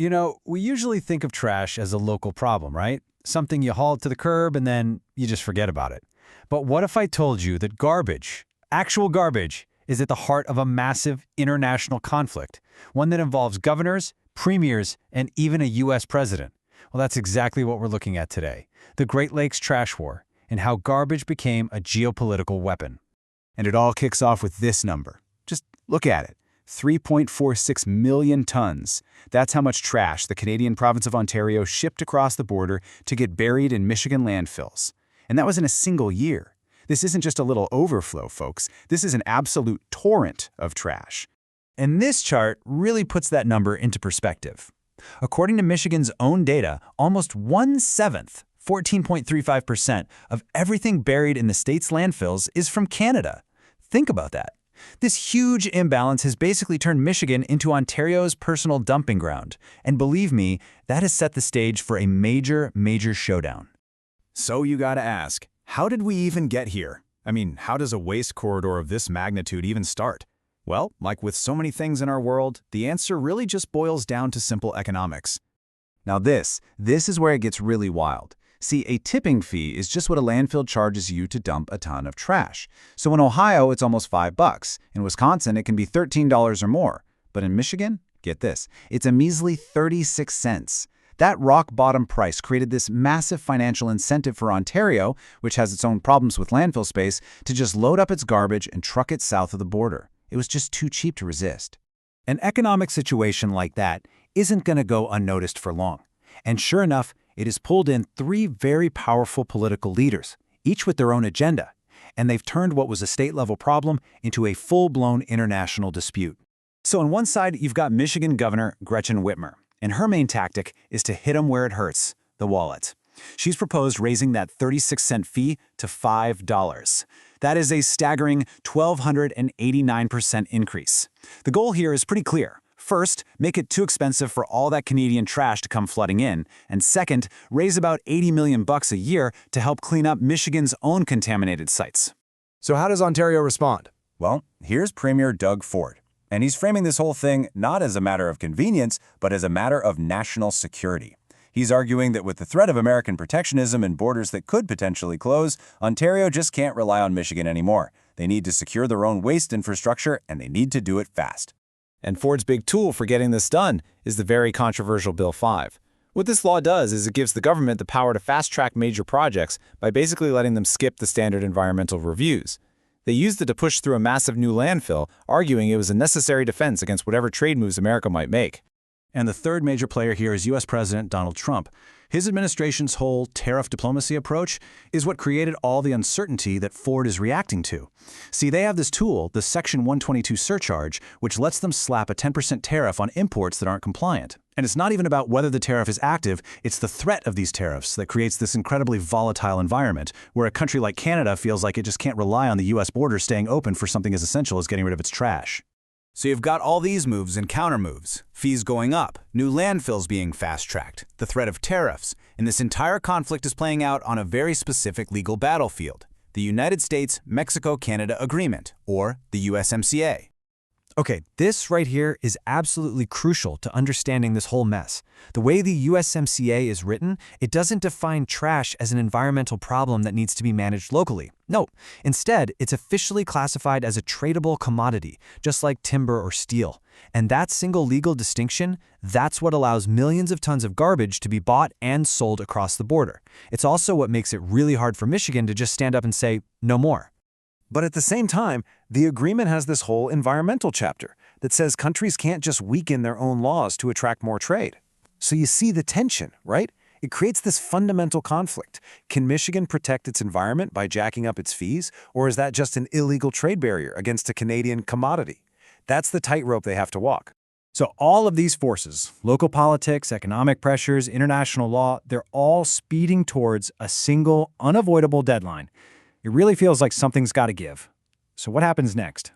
You know, we usually think of trash as a local problem, right? Something you haul to the curb and then you just forget about it. But what if I told you that garbage, actual garbage, is at the heart of a massive international conflict, one that involves governors, premiers, and even a U.S. president? Well, that's exactly what we're looking at today, the Great Lakes Trash War, and how garbage became a geopolitical weapon. And it all kicks off with this number. Just look at it. 3.46 million tons. That's how much trash the Canadian province of Ontario shipped across the border to get buried in Michigan landfills. And that was in a single year. This isn't just a little overflow, folks. This is an absolute torrent of trash. And this chart really puts that number into perspective. According to Michigan's own data, almost 1/7, 14.35% of everything buried in the state's landfills is from Canada. Think about that. This huge imbalance has basically turned Michigan into Ontario's personal dumping ground. And believe me, that has set the stage for a major showdown. So you gotta ask, how did we even get here? I mean, how does a waste corridor of this magnitude even start? Well, like with so many things in our world, the answer really just boils down to simple economics. Now this is where it gets really wild. See, a tipping fee is just what a landfill charges you to dump a ton of trash. So in Ohio, it's almost $5. In Wisconsin, it can be $13 or more. But in Michigan, get this, it's a measly 36 cents. That rock-bottom price created this massive financial incentive for Ontario, which has its own problems with landfill space, to just load up its garbage and truck it south of the border. It was just too cheap to resist. An economic situation like that isn't going to go unnoticed for long. And sure enough, it has pulled in three very powerful political leaders, each with their own agenda, and they've turned what was a state-level problem into a full-blown international dispute. So on one side, you've got Michigan Governor Gretchen Whitmer, and her main tactic is to hit them where it hurts, the wallet. She's proposed raising that 36-cent fee to $5. That is a staggering 1,289% increase. The goal here is pretty clear. First, make it too expensive for all that Canadian trash to come flooding in, and second, raise about $80 million a year to help clean up Michigan's own contaminated sites. So how does Ontario respond? Well, here's Premier Doug Ford, and he's framing this whole thing not as a matter of convenience, but as a matter of national security. He's arguing that with the threat of American protectionism and borders that could potentially close, Ontario just can't rely on Michigan anymore. They need to secure their own waste infrastructure, and they need to do it fast. And Ford's big tool for getting this done is the very controversial Bill 5. What this law does is it gives the government the power to fast-track major projects by basically letting them skip the standard environmental reviews. They used it to push through a massive new landfill, arguing it was a necessary defense against whatever trade moves America might make. And the third major player here is U.S. President Donald Trump. His administration's whole tariff diplomacy approach is what created all the uncertainty that Ford is reacting to. See, they have this tool, the Section 122 surcharge, which lets them slap a 10% tariff on imports that aren't compliant. And it's not even about whether the tariff is active, it's the threat of these tariffs that creates this incredibly volatile environment where a country like Canada feels like it just can't rely on the U.S. border staying open for something as essential as getting rid of its trash. So you've got all these moves and countermoves, fees going up, new landfills being fast-tracked, the threat of tariffs, and this entire conflict is playing out on a very specific legal battlefield, the United States-Mexico-Canada Agreement, or the USMCA. Okay, this right here is absolutely crucial to understanding this whole mess. The way the USMCA is written, it doesn't define trash as an environmental problem that needs to be managed locally. No, instead, it's officially classified as a tradable commodity, just like timber or steel. And that single legal distinction, that's what allows millions of tons of garbage to be bought and sold across the border. It's also what makes it really hard for Michigan to just stand up and say, no more. But at the same time, the agreement has this whole environmental chapter that says countries can't just weaken their own laws to attract more trade. So you see the tension, right? It creates this fundamental conflict. Can Michigan protect its environment by jacking up its fees, or is that just an illegal trade barrier against a Canadian commodity? That's the tightrope they have to walk. So all of these forces, local politics, economic pressures, international law, they're all speeding towards a single, unavoidable deadline. It really feels like something's got to give. So what happens next?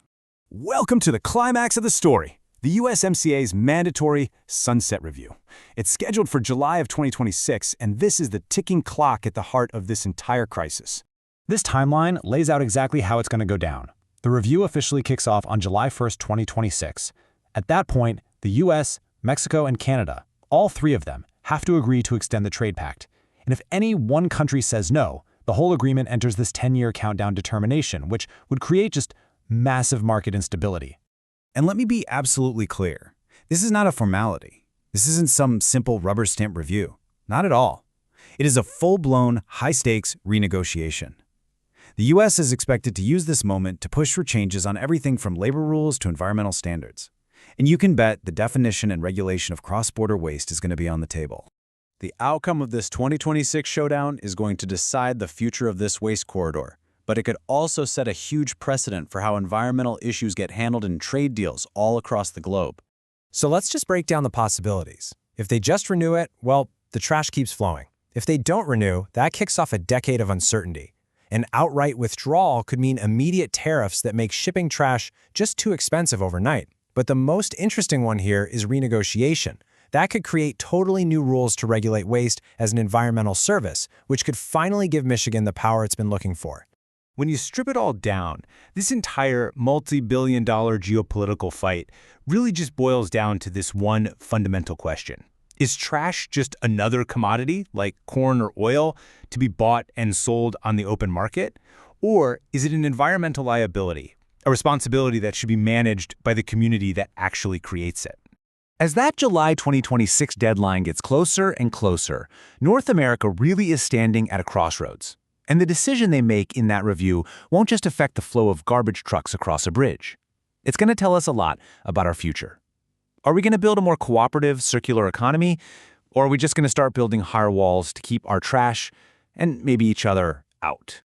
Welcome to the climax of the story, the USMCA's mandatory sunset review. It's scheduled for July of 2026, and this is the ticking clock at the heart of this entire crisis. This timeline lays out exactly how it's going to go down. The review officially kicks off on July 1st, 2026. At that point, the US, Mexico, and Canada, All three of them have to agree to extend the trade pact. And if any one country says no, the whole agreement enters this 10-year countdown determination, which would create just massive market instability. And let me be absolutely clear. This is not a formality. This isn't some simple rubber stamp review. Not at all. It is a full-blown, high-stakes renegotiation. The U.S. is expected to use this moment to push for changes on everything from labor rules to environmental standards. And you can bet the definition and regulation of cross-border waste is going to be on the table. The outcome of this 2026 showdown is going to decide the future of this waste corridor, but it could also set a huge precedent for how environmental issues get handled in trade deals all across the globe. So let's just break down the possibilities. If they just renew it, well, the trash keeps flowing. If they don't renew, that kicks off a decade of uncertainty. An outright withdrawal could mean immediate tariffs that make shipping trash just too expensive overnight. But the most interesting one here is renegotiation. That could create totally new rules to regulate waste as an environmental service, which could finally give Michigan the power it's been looking for. When you strip it all down, this entire multi-billion-dollar geopolitical fight really just boils down to this one fundamental question. Is trash just another commodity, like corn or oil, to be bought and sold on the open market? Or is it an environmental liability, a responsibility that should be managed by the community that actually creates it? As that July 2026 deadline gets closer and closer, North America really is standing at a crossroads. And the decision they make in that review won't just affect the flow of garbage trucks across a bridge. It's going to tell us a lot about our future. Are we going to build a more cooperative, circular economy? Or are we just going to start building higher walls to keep our trash and maybe each other out?